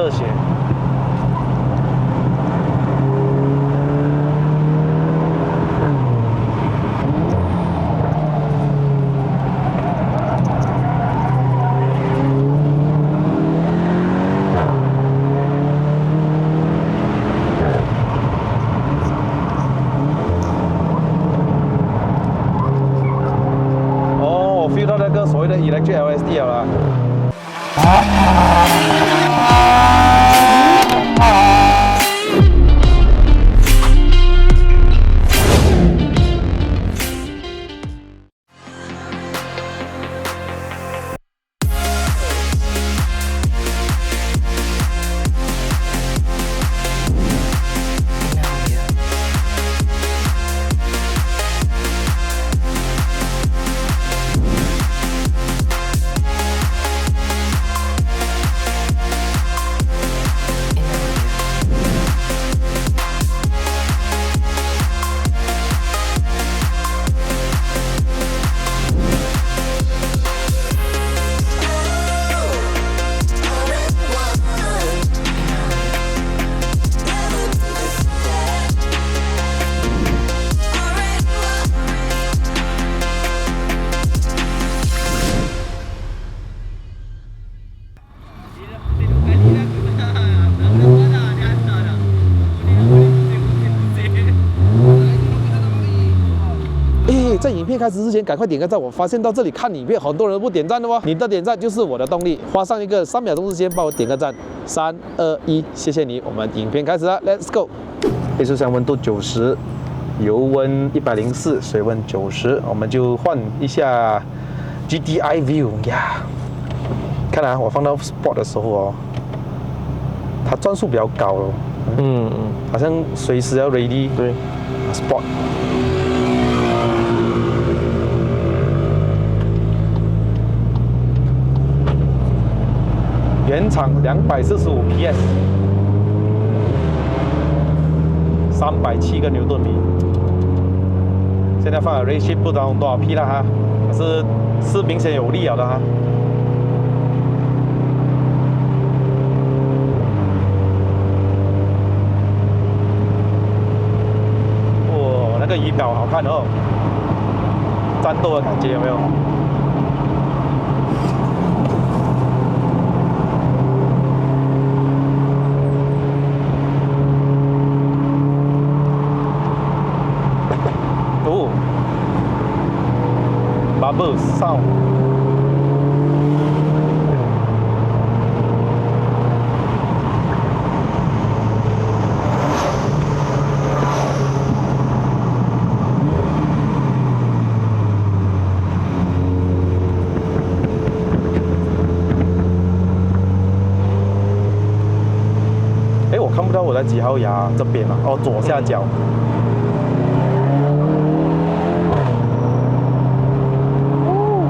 热血。哦，我 feel 到那个所谓的 electric LSD 了啦。 在影片开始之前，赶快点个赞！我发现到这里看影片，很多人不点赞的哦，你的点赞就是我的动力。花上一个3秒钟时间帮我点个赞，3、2、1，谢谢你！我们影片开始了 ，Let's go！ 变速箱温度90，油温104，水温90，我们就换一下 GDI View 呀。看啊，我放到 Sport 的时候哦，它转速比较高哦，好像随时要 ready 对 Sport。 原厂245 PS， 307个牛顿米。现在放了 Rate Shift 不知道多少匹了哈，是明显有力了的哈。哇，那个仪表好看哦，战斗的感觉有没有？ Bubble sound， 哎，我看不到我的几号牙这边啊，哦，左下角。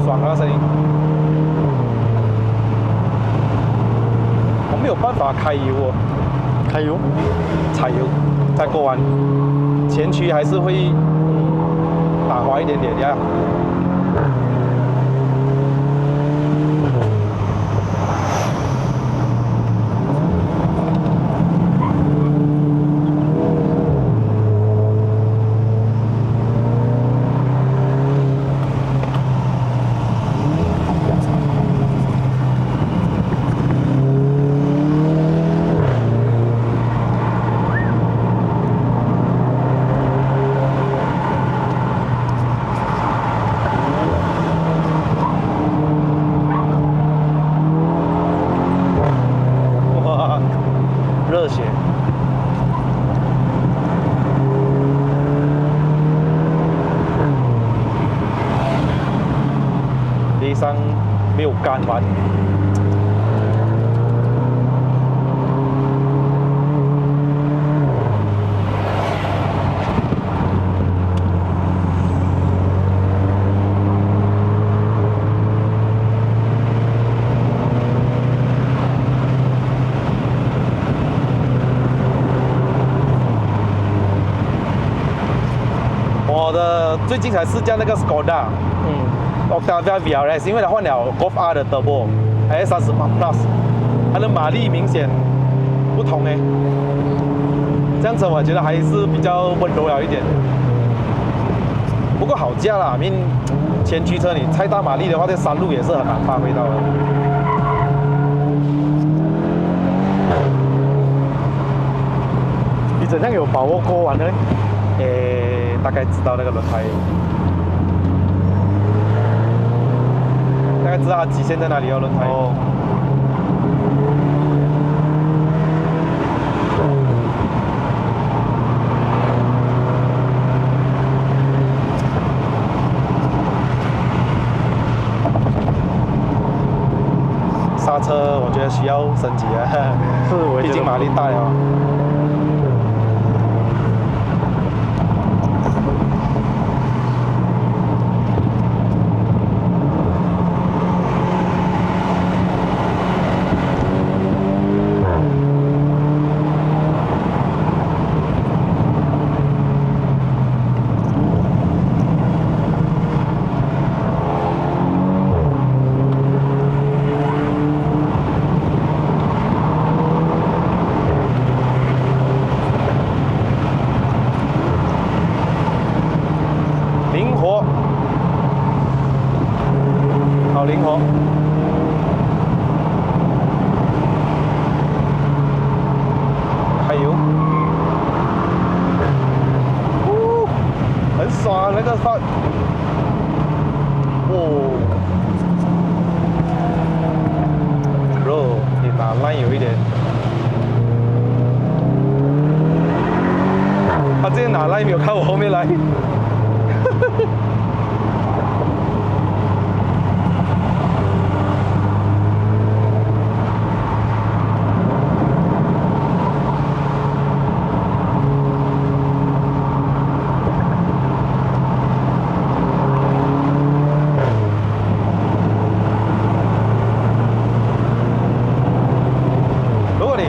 爽啊声音！我没有办法开油哦，开油，踩油，再过弯，前驱还是会打滑一点点呀。热血。地上没有干完。我的最近才试驾那个 Skoda，Octavia VRS， 因为它换了 Golf R 的 Turbo， 还是38 Plus， 它的马力明显不同哎。这样子我觉得还是比较温柔了一点。不过好驾啦，前驱车你太大马力的话，在山路也是很难发挥到的。你怎样有把握过完呢？大概知道那个轮胎，大概知道它极限在哪里哦，轮胎。哦。刹车我觉得需要升级啊，是，我毕竟马力大了。好灵活。还有，很爽啊那个发，哦 ，bro， 你打烂有一点，他之前拿烂没有看我后面来。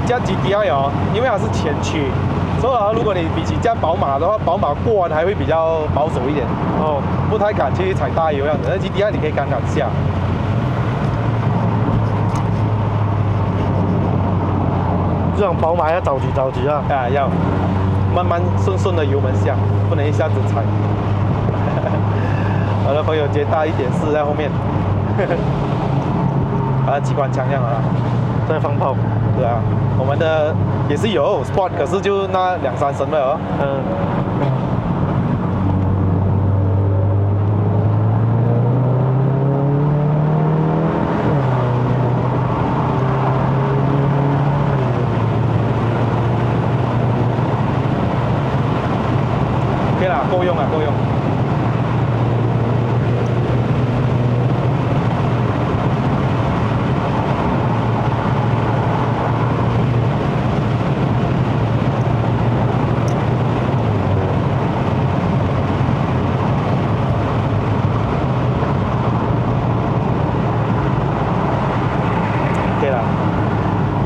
加 GTI 哦，因为它是前驱，所以如果你比起加宝马的话，宝马过弯还会比较保守一点哦，不太敢去踩大油样子。那 GTI 你可以敢下。这种宝马要着急啊！啊，要慢慢顺的油门下，不能一下子踩。我的朋友接大1.4在后面，机关枪样啊，在放炮。对啊，我们的也是有 Sport， 可是就那2、3升的哦。OK 啦，够用了，够用。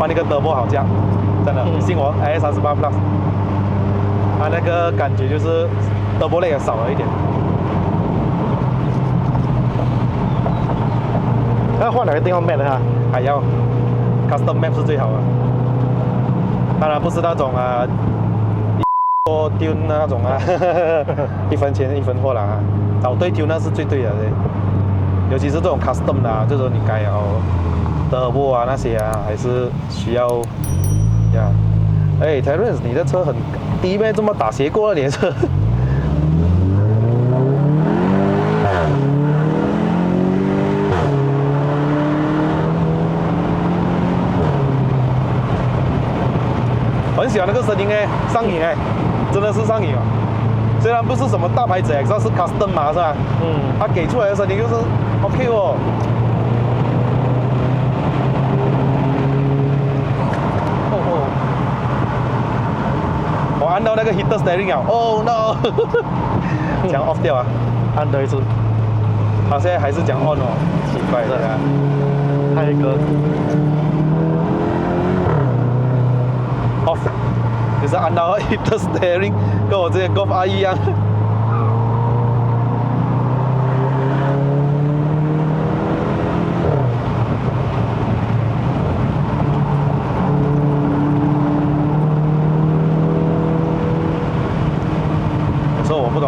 那个德波好驾，真的，你信我 ，AS38 Plus， 它那个感觉就是德波类也少了一点。要换哪个地方 map 哈？还要 custom map 是最好的，当然不是那种多丢那种1分钱1分货啦，找对丢那是最对的，尤其是这种 custom 的，就是你该德波那些还是需要呀。Terence， 你的车很低咩？这么打斜过了你的车？很喜欢那个声音上瘾真的是上瘾啊！虽然不是什么大牌子这是 custom 嘛，是吧？它给出来的声音就是 OK 哦。我按到那个 heater steering 了 ，Oh no！ 讲 off 掉啊，按多一次。它现在还是讲 on 哦，奇怪的啊。还有一个 off， 就是按到 heater steering， 跟我之前 Golf R 一样。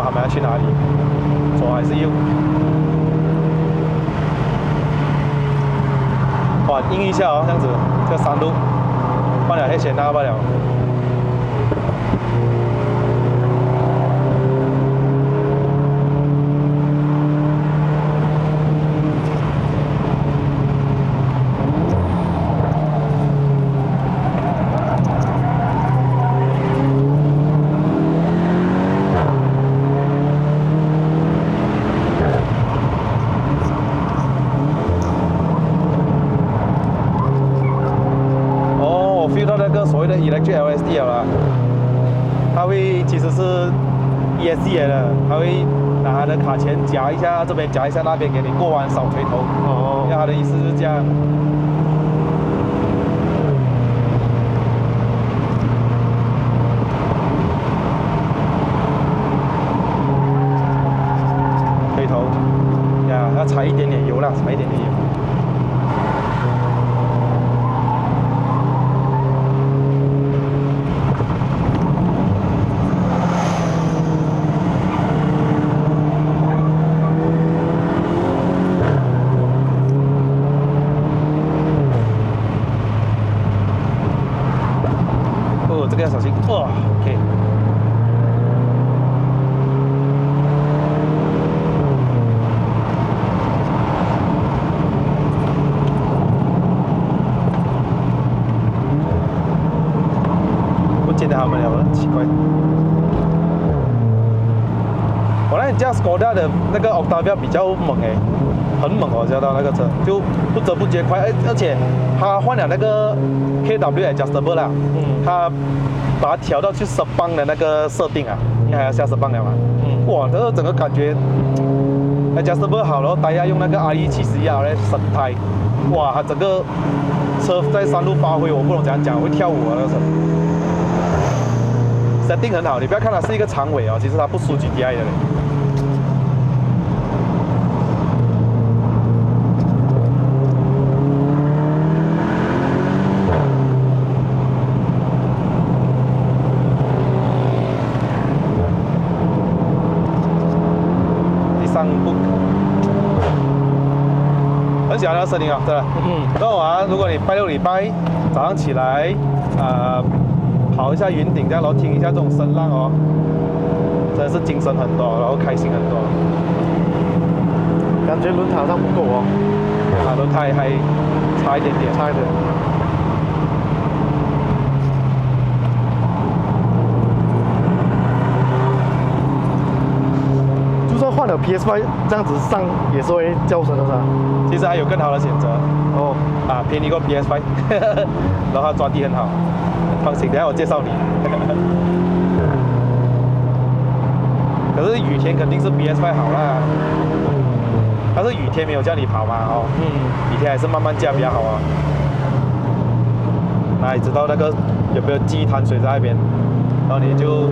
他们要去哪里，左还是右。哇，硬一下哦，这样子，这个山路换了黑险那罢了。feel 到那个所谓的 electric LSD 了啦，它会其实是 ESC 来的，它会拿它的卡钳夹一下这边，夹一下那边，给你过弯少垂头。哦，因为它的意思是这样。垂头，呀，要踩一点点油啦，踩一点点油。这个要小心哦 ，OK。不见得他们了，奇怪。我那驾 Skoda 的那个 Octavia 比较猛哎，很猛哦，驾到那个车就不知不觉快，而且它换了那个 KW adjustable 啦，它把它调到去10磅的那个设定啊，应该还要下10磅了嘛。哇，这个整个感觉 adjustable 好，然后大家用那个 RE71来省胎，哇，它整个车在山路发挥，我不懂怎样讲，会跳舞啊那个车。setting 很好，你不要看它是一个长尾哦，其实它不输 GTI 的嘞。很喜欢那个声音啊，对吧？然后啊，如果你拜六礼拜早上起来，跑一下云顶，这样然后听一下这种声浪哦，真的是精神很多，然后开心很多。感觉轮胎好像不够哦，轮胎还差一点点，差一点。换了 PS5 这样子上也是会叫声的是吧？其实还有更好的选择哦，便宜过 PS5， 然后它抓地很好，放心，等下我介绍你。可是雨天肯定是 PS5 好啦，但是雨天没有叫你跑嘛哦，雨天还是慢慢驾比较好啊。那你知道那个有没有积滩水在那边，然后你就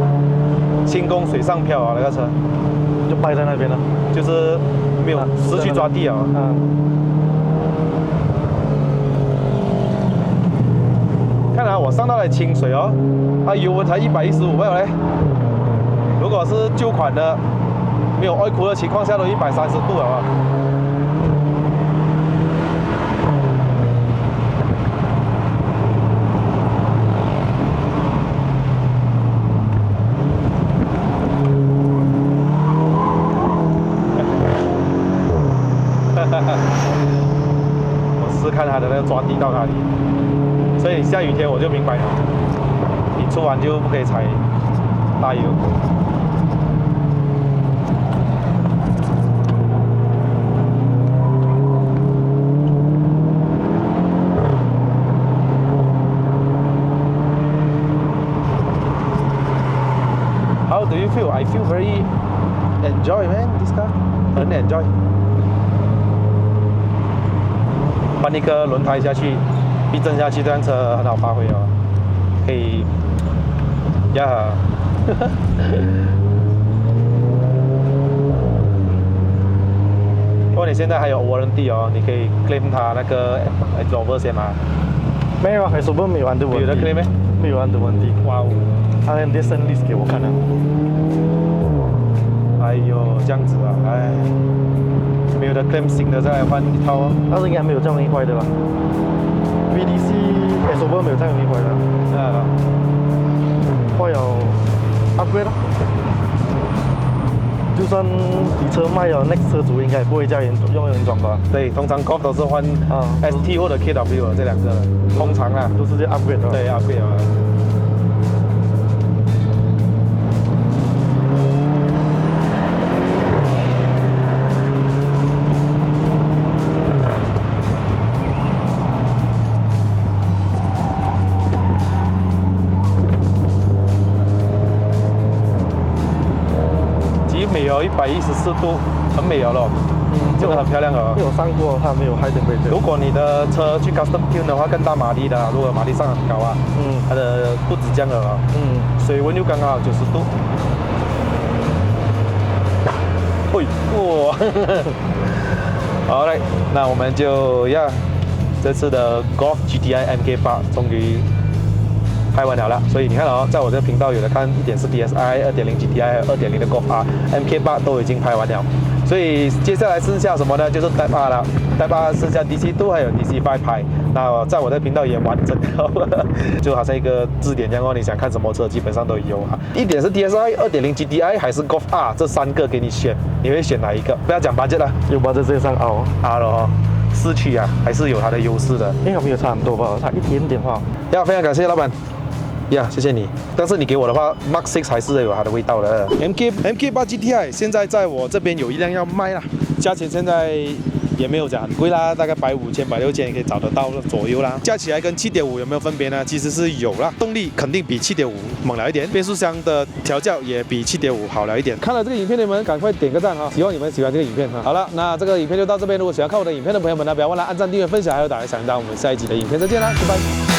轻功水上漂啊那个车。就掰在那边了，就是没有失去抓地啊。看来我上到了清水哦，它油温才115倍嘞。如果是旧款的，没有oil cool的情况下都130度了啊。我试看它的那个抓地到哪里，所以下雨天我就明白了，你出完就不可以踩大油。How do you feel? I feel very enjoy, man. This car, 很 enjoy. 换一个轮胎下去，避震下去，这辆车很好发挥哦，可以呀。不过你现在还有 warranty 哦，你可以 claim 它那个 exhaust 先吗？没有啊 ，exhaust 没有安的问题。有的 claim 没？没有安的问题。哇哦，他连 descent list 给我看了。哎呦，这样子啊，哎，没有的 claim 新的再来换一套哦。但是应该没有这样容易坏的吧 ？VDC S-Over 没有这样容易坏的。坏了 upgrade 咯。就算你车卖了，next 车主应该也不会叫人用原装吧？对，通常 Golf 都是换ST 或者 KW 这两个的，通常啊都是这 upgrade 的。对 upgrade 啊。美哦，114度，很美哦咯，这个很漂亮哦。没有上过，它没有 high temperature。如果你的车去 custom tune 的话，更大马力的，如果马力上很高啊，它的不止这样的啊，水温又刚刚好90度。喂，哇，好嘞，那我们就这次的 Golf GTI MK8 终于拍完了，所以你看哦，在我这个频道有的看1.4 DSi、2.0 GTI 还有2.0的 Golf R、MK8 都已经拍完了，所以接下来剩下什么呢？就是 Type R 了。Type R 剩下 DC2 还有 DC5 拍，那在我的频道也完整了，就好像一个字典这样哦，你想看什么车基本上都有啊。1.4 DSi、2.0 GTI 还是 Golf R 这3个给你选，你会选哪一个？不要讲budget了，有budget直接上 R 了哦。四驱啊，还是有它的优势的，因为没有差很多吧，差一点点话。非常感谢老板。谢谢你。但是你给我的话 ，Mark 6还是有它的味道的。MK8 GTI 现在在我这边有一辆要卖啦，价钱现在也没有讲很贵啦，大概15000、16000也可以找得到左右啦。加起来跟7.5有没有分别呢？其实是有啦，动力肯定比7.5猛了一点，变速箱的调教也比7.5好了一点。看了这个影片的你们赶快点个赞哈，希望你们喜欢这个影片哈。好了，那这个影片就到这边，如果喜欢看我的影片的朋友们呢，不要忘了按赞、订阅、分享，还有打开小铃铛。我们下一集的影片再见啦，拜拜。